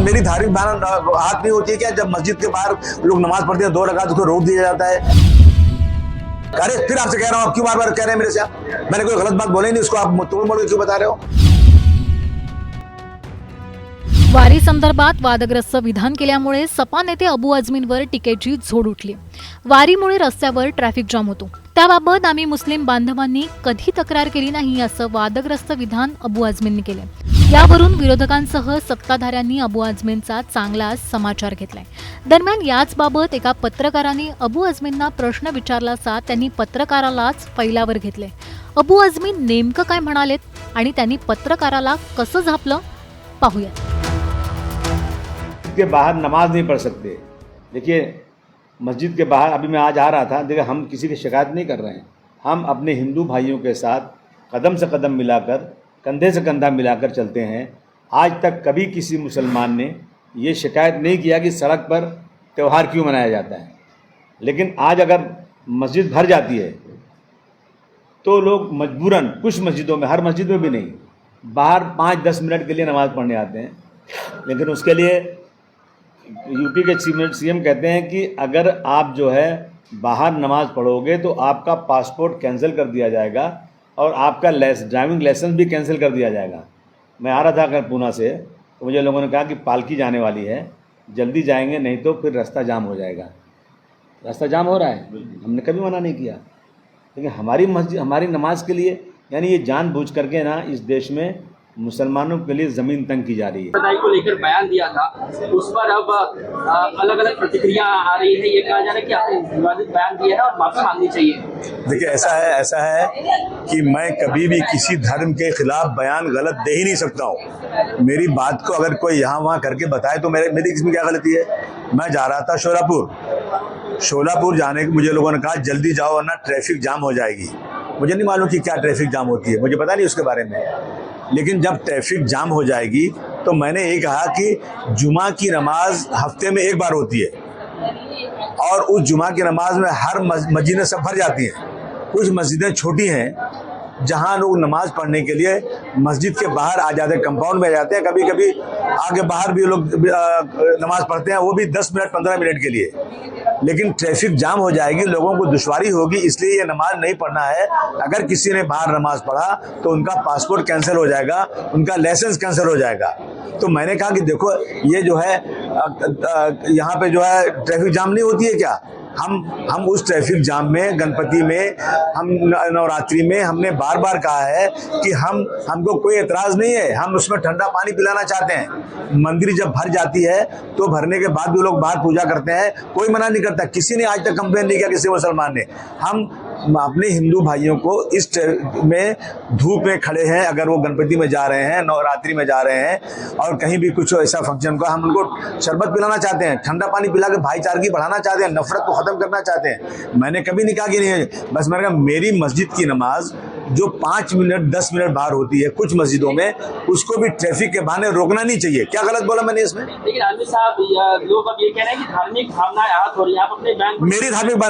मेरी धार्मिक भावना हाथ नहीं होती है क्या? जब मस्जिद के बाहर लोग नमाज पढ़ते हैं 2 रकात उसको रोक दिया जाता है। अरे फिर आपसे कह रहा हूँ, आप क्यों बार बार कह रहे हैं मेरे से? मैंने कोई गलत बात बोली नहीं, उसको आप तोड़ मोड़ के क्यों बता रहे हो? वारी संदर्भात वादग्रस्त विधान केल्यामुळे सपा नेते अबू आझमींवर टीकेची झोड उठली। वारीमुळे रस्त्यावर ट्रॅफिक जाम होतो, त्याबाबत आम्ही मुस्लिम बांधवांनी कधी तक्रार केली नाही असं वादग्रस्त विधान अबू आझमींनी केले। यावरून विरोधकांसह सत्ताधाऱ्यांनी अबू आझमींचा चांगला समाचार घेतलाय। दरम्यान याच बाबत एका पत्रकाराने अबू आझमींना प्रश्न विचारला असता त्यांनी पत्रकारालाच फैलावर घेतले। अबू आझमीन नेमकं काय म्हणालेत आणि त्यांनी पत्रकाराला कसं झापलं पाहूया। के बाहर नमाज नहीं पढ़ सकते। देखिए, मस्जिद के बाहर अभी मैं आज आ रहा था, देखिए हम किसी की शिकायत नहीं कर रहे हैं। हम अपने हिंदू भाइयों के साथ कदम से कदम मिलाकर, कंधे से कंधा मिलाकर चलते हैं। आज तक कभी किसी मुसलमान ने ये शिकायत नहीं किया कि सड़क पर त्यौहार क्यों मनाया जाता है। लेकिन आज अगर मस्जिद भर जाती है तो लोग मजबूरन, कुछ मस्जिदों में, हर मस्जिद में भी नहीं, बाहर 5-10 मिनट के लिए नमाज़ पढ़ने आते हैं। लेकिन उसके लिए यूपी के सीएम कहते हैं कि अगर आप जो है बाहर नमाज पढ़ोगे तो आपका पासपोर्ट कैंसिल कर दिया जाएगा और आपका ड्राइविंग लाइसेंस भी कैंसिल कर दिया जाएगा। मैं आ रहा था अगर पूना से, तो मुझे लोगों ने कहा कि पालकी जाने वाली है, जल्दी जाएंगे नहीं तो फिर रास्ता जाम हो जाएगा। रास्ता जाम हो रहा है, हमने कभी मना नहीं किया। लेकिन हमारी मस्जिद, हमारी नमाज के लिए, यानी ये जानबूझ करके ना इस देश में मुसलमानों के लिए ज़मीन तंग की जा रही है। बधाई को लेकर बयान दिया था, उस पर अब अलग अलग प्रतिक्रिया आ रही है। ये कहा जा रहा है कि आपने विवादित बयान दिया है और माफी मांगनी चाहिए। देखिए, ऐसा है कि मैं कभी भी किसी धर्म के खिलाफ बयान गलत दे ही नहीं सकता हूँ। मेरी बात को अगर कोई यहाँ वहाँ करके बताए तो मेरी इसमें क्या गलती है? मैं जा रहा था शोलापुर जाने के, मुझे लोगों ने कहा जल्दी जाओ वरना ट्रैफिक जाम हो जाएगी। मुझे नहीं मालूम कि क्या ट्रैफिक जाम होती है, मुझे पता नहीं उसके बारे में। लेकिन जब ट्रैफिक जाम हो जाएगी तो मैंने ये कहा कि जुमा की नमाज हफ्ते में एक बार होती है और उस जुमा की नमाज में हर मस्जिदें सब भर जाती हैं। कुछ मस्जिदें छोटी हैं जहाँ लोग नमाज पढ़ने के लिए मस्जिद के बाहर आ जाते हैं, कंपाउंड में जाते हैं। कभी कभी आगे बाहर भी लोग नमाज पढ़ते हैं, वो भी 10 मिनट 15 मिनट के लिए। लेकिन ट्रैफिक जाम हो जाएगी, लोगों को दुश्वारी होगी, इसलिए ये नमाज नहीं पढ़ना है। अगर किसी ने बाहर नमाज पढ़ा तो उनका पासपोर्ट कैंसिल हो जाएगा, उनका लाइसेंस कैंसिल हो जाएगा। तो मैंने कहा कि देखो, ये जो है यहाँ पे जो है ट्रैफिक जाम नहीं होती है क्या? हम उस ट्रैफिक जाम में, गणपति में, हम नवरात्रि में हमने बार बार कहा है कि हमको कोई एतराज़ नहीं है, हम उसमें ठंडा पानी पिलाना चाहते हैं। मंदिर जब भर जाती है तो भरने के बाद भी लोग बाहर पूजा करते हैं, कोई मना नहीं करता। किसी ने आज तक कंप्लेन नहीं किया, किसी मुसलमान ने। हम अपने हिंदू भाइयों को इस में धूप में खड़े हैं, अगर वो गणपति में जा रहे हैं, नवरात्रि में जा रहे हैं और कहीं भी कुछ ऐसा फंक्शन का, हम उनको शरबत पिलाना चाहते हैं, ठंडा पानी पिला के भाईचारगी बढ़ाना चाहते हैं, नफरत को ख़त्म करना चाहते हैं। मैंने कभी नहीं कहा कि नहीं है। बस मैंने कहा मेरी मस्जिद की नमाज जो 5 मिनट 10 मिनट बाहर होती है कुछ मस्जिदों में, उसको भी ट्रैफिक के बहाने रोकना नहीं चाहिए। क्या गलत बोला मैंने इसमें? लेकिन आलमी साहब, लोग अब ये कह रहे हैं कि धार्मिक भावनाएं आहत हो रही है। आप अपने बयान,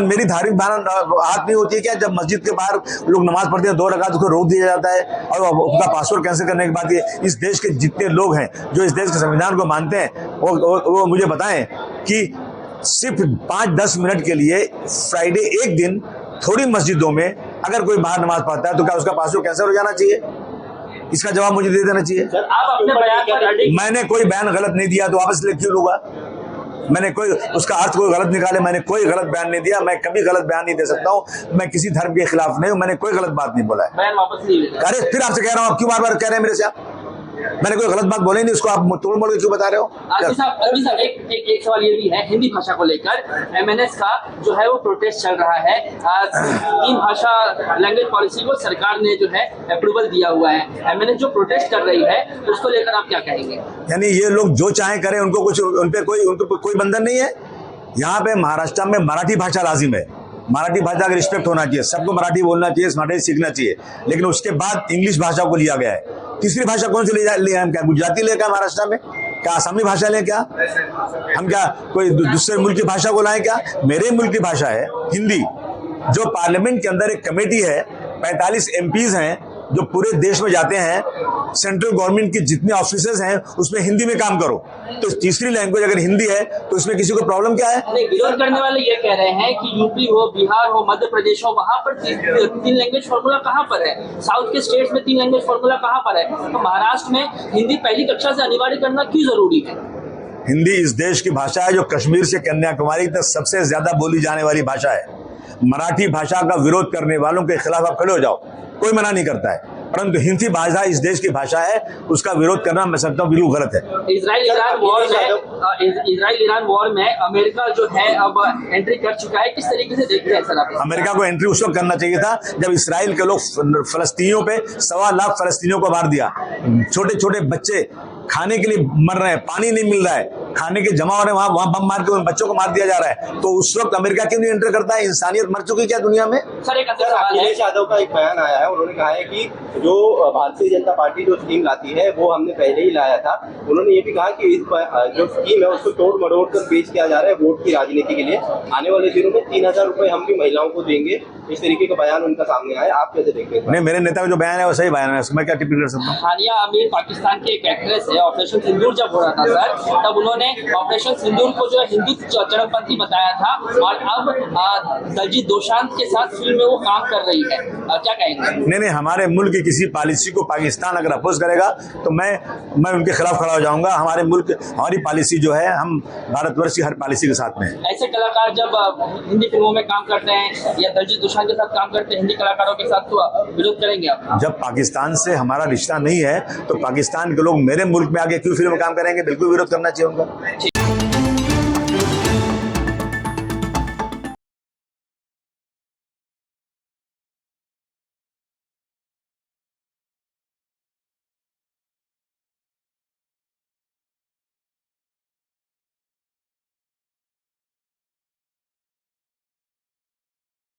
मेरी धार्मिक भावना हाथ नहीं होती है क्या? जब मस्जिद के बाहर लोग नमाज पढ़ते हैं 2 रकात उसको रोक दिया जाता है और उसका पासपोर्ट कैंसिल करने के बाद, ये इस देश के जितने लोग हैं जो इस देश के संविधान को मानते हैं वो मुझे बताएं कि सिर्फ 5-10 मिनट के लिए फ्राइडे एक दिन थोड़ी मस्जिदों में अगर कोई बाहर नमाज पढ़ता है तो क्या उसका पासपोर्ट कैंसिल हो जाना चाहिए? इसका जवाब मुझे दे देना चाहिए। सर, आप अपने बयान पर मैंने कोई बयान गलत नहीं दिया तो वापस ले क्यों लूंगा? मैंने कोई उसका अर्थ कोई गलत निकाले, मैंने कोई गलत बयान नहीं दिया। मैं कभी गलत बयान नहीं दे सकता हूँ। मैं किसी धर्म के खिलाफ नहीं हूँ, मैंने कोई गलत बात नहीं बोला है। बयान वापस नहीं लेते। अरे फिर आपसे कह रहा हूँ, आप क्यों बार बार कह रहे हैं मेरे से? आप, मैंने कोई गलत बात बोली नहीं, उसको आप तोड़ मोड़ के क्यों बता रहे हो? आलमी साहब, एक सवाल ये भी है, हिंदी भाषा को लेकर एमएनएस का जो है वो प्रोटेस्ट चल रहा है। 3 भाषा लैंग्वेज पॉलिसी को सरकार ने जो है अप्रूवल दिया हुआ है। एमएनएस जो प्रोटेस्ट कर रही है उसको लेकर आप क्या कहेंगे? यानी ये लोग जो चाहे करें, उनको कुछ, उन पे कोई बंधन नहीं है। यहाँ पे महाराष्ट्र में मराठी भाषा लाजिम है, मराठी भाषा का रिस्पेक्ट होना चाहिए, सबको मराठी बोलना चाहिए, मराठी सीखना चाहिए। लेकिन उसके बाद इंग्लिश भाषा को लिया गया है। तीसरी भाषा कौन सी लिया हम? क्या गुजराती ले क्या महाराष्ट्र में? क्या आसामी भाषा लें? क्या हम क्या कोई दूसरे मुल्क की भाषा को लाएं? क्या मेरे मुल्क की भाषा है हिंदी। जो पार्लियामेंट के अंदर एक कमेटी है, 45 MPs हैं, जो पूरे देश में जाते हैं, सेंट्रल गवर्नमेंट की जितने ऑफिसर्स हैं उसमें हिंदी में काम करो। तो तीसरी लैंग्वेज अगर हिंदी है तो इसमें किसी को प्रॉब्लम क्या है? नहीं, विरोध करने वाले ये कह रहे हैं कि यूपी हो, बिहार हो, मध्य प्रदेश हो, वहां पर तीन लैंग्वेज फॉर्मूला कहाँ पर है? साउथ के स्टेट्स में 3 लैंग्वेज फॉर्मूला कहाँ पर है? तो महाराष्ट्र में हिंदी पहली कक्षा से अनिवार्य करना क्यों जरूरी है? हिंदी इस देश की भाषा है जो कश्मीर से कन्याकुमारी तक सबसे ज्यादा बोली जाने वाली भाषा है। मराठी भाषा का विरोध करने वालों के खिलाफ आप खड़े हो जाओ, कोई मना नहीं करता है, परंतु हिंदी भाषा इस देश की भाषा है, उसका विरोध करना मैं समझता हूँ बिल्कुल गलत है। इजराइल ईरान वॉर में अमेरिका जो है अब एंट्री कर चुका है, किस तरीके से देखते हैं सर आप? अमेरिका को एंट्री उस वक्त करना चाहिए था जब इसराइल के लोग फलस्तीनियों पे 1.25 लाख फलस्तीनियों को मार दिया। छोटे छोटे बच्चे खाने के लिए मर रहे हैं, पानी नहीं मिल रहा है, खाने के जमा हो रहे हैं, वहां बम मार के उन बच्चों को मार दिया जा रहा है। तो उस वक्त अमेरिका क्यों नहीं एंटर करता है? इंसानियत मर चुकी क्या दुनिया में? सर एक अंदर सवाल है, अखिलेश यादव का एक बयान आया है, उन्होंने कहा है कि जो भारतीय जनता पार्टी जो स्कीम लाती है वो हमने पहले ही लाया था। उन्होंने ये भी कहा कि इस जो स्कीम है उसको तोड़ मरोड़ कर पेश किया जा रहा है वोट की राजनीति के लिए। आने वाले दिनों में 3000 रुपए हम भी महिलाओं को देंगे, इस तरीके का बयान उनका सामने आया। आप कैसे देखते हैं? नहीं, मेरे नेता का जो बयान है वो सही बयान है, मैं क्या टिप्पणी कर सकता हूँ? हानिया अमीर पाकिस्तान की एक एक्ट्रेस है, ऑपरेशन सिंदूर जब हो रहा था सर, तब उन्होंने ऑपरेशन सिंदूर को जो है हिंदू चरमपंथी बताया था, और अब दलजीत दोसांझ के साथ फिल्म में वो काम कर रही है, क्या कहेंगे? नहीं, हमारे मुल्क की किसी पॉलिसी को पाकिस्तान अगर अपोज करेगा तो मैं उनके खिलाफ खड़ा हो जाऊंगा। हमारे मुल्क, हमारी पॉलिसी जो है, हम भारतवर्ष की हर पॉलिसी के साथ में हैं। ऐसे कलाकार जब हिंदी फिल्मों में काम करते हैं या दलजीत दोसांझ के साथ काम करते हैं हिंदी कलाकारों के साथ, तो विरोध करेंगे आप? जब पाकिस्तान से हमारा रिश्ता नहीं है तो पाकिस्तान के लोग मेरे मुल्क में आके क्यों फिल्म में काम करेंगे? बिल्कुल विरोध करना चाहिए उनका।